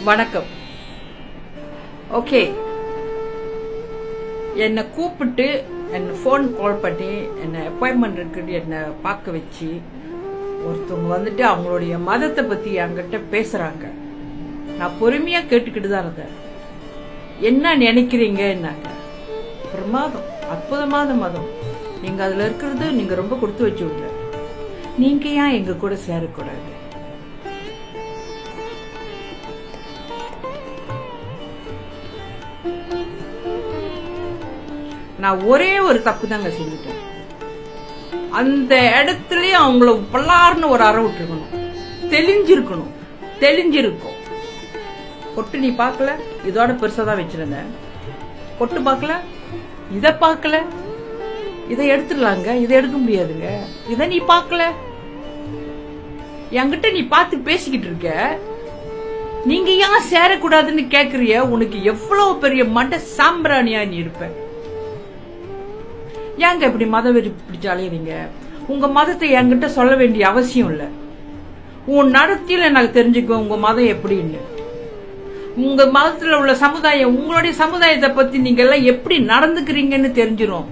வணக்கம். ஓகே, என்னை கூப்பிட்டு என்னை ஃபோன் கால் பண்ணி என்னை அப்பாயின்மெண்ட் இருக்குன்னு என்னை பார்க்க வச்சு ஒருத்தவங்க வந்துட்டு அவங்களுடைய மதத்தை பற்றி என்கிட்ட பேசுகிறாங்க. நான் பொறுமையாக கேட்டுக்கிட்டு தான் இருந்தேன். என்ன நினைக்கிறீங்க என்னாங்க? பிரமாதம், அற்புதமான மதம். நீங்கள் அதில் இருக்கிறது நீங்கள் ரொம்ப கொடுத்து வச்சுங்க. நீங்கள் ஏன் எங்கள் கூட சேரக்கூடாது? நான் ஒரே ஒரு தப்பு தாங்க செஞ்சுட்டேன். அந்த இடத்துலயே அவங்கள பல்லார்னு ஒரு அற விட்டுருக்கணும். தெளிஞ்சிருக்கும். பொட்டு நீ பார்க்கல, இதோட பெருசா தான் வச்சிருந்தேன். பொட்டு பார்க்கல, இதை பார்க்கல, இதை எடுத்துடலாங்க, இதை எடுக்க முடியாதுங்க. இதை நீ பார்க்கல, என்கிட்ட நீ பார்த்து பேசிக்கிட்டு இருக்க. நீங்க ஏன் சேரக்கூடாதுன்னு கேக்குறிய? உனக்கு எவ்வளவு பெரிய மண்ட சாம்பிராணியா நீ இருப்ப. ஏங்க இப்படி மதம் வெறி பிடிச்சு அலையறீங்க? உங்க மதத்தை என்கிட்ட சொல்ல வேண்டிய அவசியம் இல்ல. உன் நடத்தியில எனக்கு தெரிஞ்சுக்கோ உங்க மதம் எப்படின்னு. உங்க மதத்துல உள்ள சமுதாயம், உங்களுடைய சமுதாயத்தை பத்தி நீங்க எல்லாம் எப்படி நடந்துக்கிறீங்கன்னு தெரிஞ்சிடும்.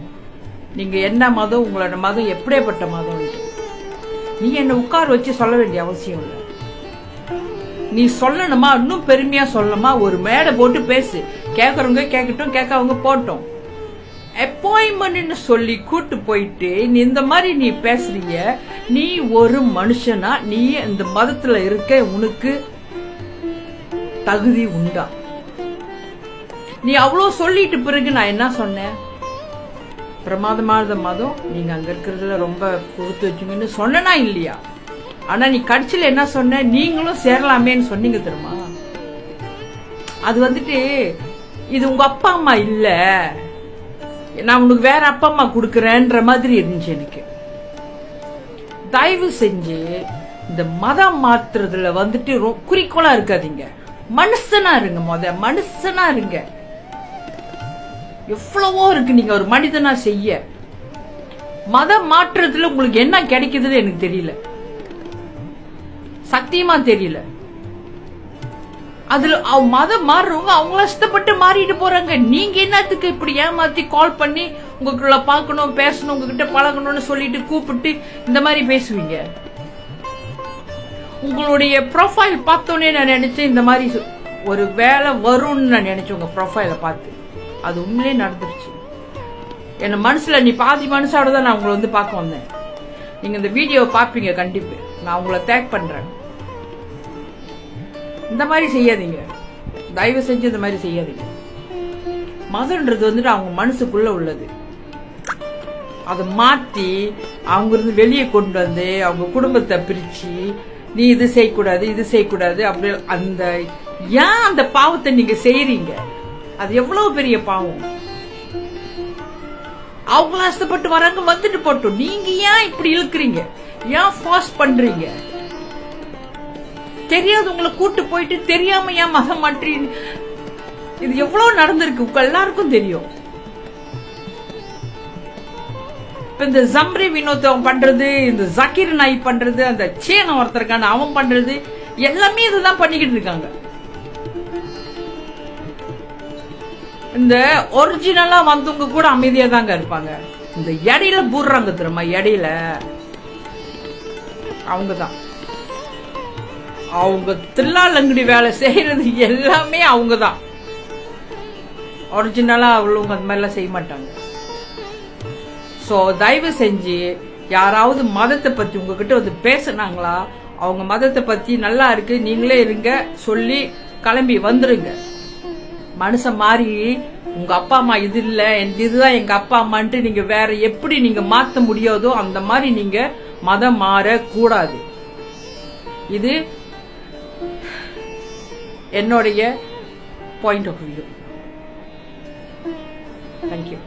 நீங்க என்ன மதம், உங்களோட மதம் எப்படிப்பட்ட மதம். நீ என்ன உட்கார வச்சு சொல்ல வேண்டிய அவசியம் இல்ல. நீ சொல்லணுமா, இன்னும் பெருமையா சொல்லணுமா, ஒரு மேடை போட்டு பேசு. கேட்கறவங்க கேட்கட்டும், கேட்கவங்க போட்டோம். அப்பாயின்மெண்ட் சொல்லி கூட்டு போயிட்டு நீ இந்த மாதிரி நீ பேசுறீங்க. நீ ஒரு மனுஷனா? நீ இந்த மதத்துல இருக்க உனக்கு தகுதி உண்டா? நீ அவ்வளவு சொல்லிட்டு பிறகு நான் என்ன சொன்னேன்? பிரமாதமான மதம், நீங்க அங்க இருக்கிறதுல ரொம்ப கொடுத்து வச்சுங்கன்னு சொன்னா இல்லையா? ஆனா நீ கட்சியில என்ன சொன்ன? நீங்களும் சேரலாமேன்னு சொன்னீங்க தெரியுமா? அது வந்துட்டு இது உங்க அப்பா அம்மா இல்ல, நான் உனக்கு வேற அப்பா அம்மா கொடுக்கறேன்ற மாதிரி இருந்துச்சு எனக்கு. தயவு செஞ்சு இந்த மதம் மாத்துறதுல வந்துட்டு குறிக்கோளா இருக்காதீங்க. மனுஷனா இருங்க. மனுஷனா இருங்க. எவ்வளவோ இருக்கு நீங்க ஒரு மனிதனா செய்ய. மதம் மாற்றுறதுல உங்களுக்கு என்ன கிடைக்குதுன்னு எனக்கு தெரியல, சத்தியமா தெரியல. அதுல மதம் மாறுறவங்க அவங்கள இஷ்டப்பட்டு மாறிட்டு போறாங்க. நீங்க என்னத்துக்கு இப்படி ஏமாத்தி கால் பண்ணி உங்களுக்குள்ள பாக்கணும், பேசணும், உங்ககிட்ட பழகணும்னு சொல்லிட்டு கூப்பிட்டு இந்த மாதிரி பேசுவீங்க? உங்களுடைய ப்ரொஃபைல் பார்த்தோன்னே நான் நினைச்சேன் இந்த மாதிரி ஒரு வேலை வரும்னு நான் நினைச்சேன். உங்க ப்ரொஃபைல பார்த்து அது உண்மையிலே நடந்துருச்சு. என்ன மனசுல நீ பாதி மனசோட தான் நான் உங்களை வந்து பார்க்க வந்தேன். நீங்க இந்த வீடியோ பாப்பீங்க கண்டிப்பா. நான் உங்களை டேக் பண்றேன். இந்த மாதிரி செய்யாதீங்க, தயவு செஞ்சு இந்த மாதிரி செய்யாதீங்க. மதம்ன்றது வந்துட்டு அவங்க மனசுக்குள்ள உள்ளது. அதை மாத்தி அவங்க இருந்து வெளியே கொண்டு வந்து அவங்க குடும்பத்தை பிரிச்சு நீ இது செய்யக்கூடாது, இது செய்யக்கூடாது அப்படி அந்த ஏன் அந்த பாவத்தை நீங்க செய்யறீங்க? அது எவ்வளவு பெரிய பாவம். அவங்கள ஆசைப்பட்டு வராங்க, வந்துட்டு போட்டோம். நீங்க ஏன் இப்படி இழுக்கிறீங்க? ஏன் ஃபோர்ஸ் பண்றீங்க? தெரியாது உங்களை கூட்டு போயிட்டு தெரியாம ஏன் மதம் மாற்றி? இது எவ்வளவு நடந்திருக்கு, உங்க எல்லாருக்கும் தெரியும். இந்த ஜம்ரி வினோத் அவன் பண்றது, இந்த ஜக்கீர் நாய் பண்றது, அந்த சேன ஒருத்தருக்கான அவன் பண்றது, எல்லாமே இதுதான் பண்ணிக்கிட்டு இருக்காங்க. இந்த ஒரிஜினலா வந்தவங்க கூட அமைதியா தாங்க இருப்பாங்க. இந்த இடையில பூர்றாங்க தெரியுமா? இடையில அவங்கதான் அவங்க தில்லாலங்கடி வேலை செய்யறது எல்லாமே அவங்கதான். ஒரிஜினலா அவ்வளவு அந்த மாதிரிலாம் செய்ய மாட்டாங்க. சோ தயவு செஞ்சு யாராவது மதத்தை பத்தி உங்ககிட்ட வந்து பேசினாங்களா, அவங்க மதத்தை பத்தி நல்லா இருக்கு நீங்களே இருங்க சொல்லி கிளம்பி வந்துருங்க. மனுஷன் மாறி உங்க அப்பா அம்மா இது இல்ல, இதுதான் எங்க அப்பா அம்மான்ட்டு நீங்க வேற எப்படி நீங்க மாத்த முடியாதோ அந்த மாதிரி நீங்க மதம் மாற கூடாது. இது என்னுடைய பாயிண்ட் ஆஃப் வியூ. தேங்க்யூ.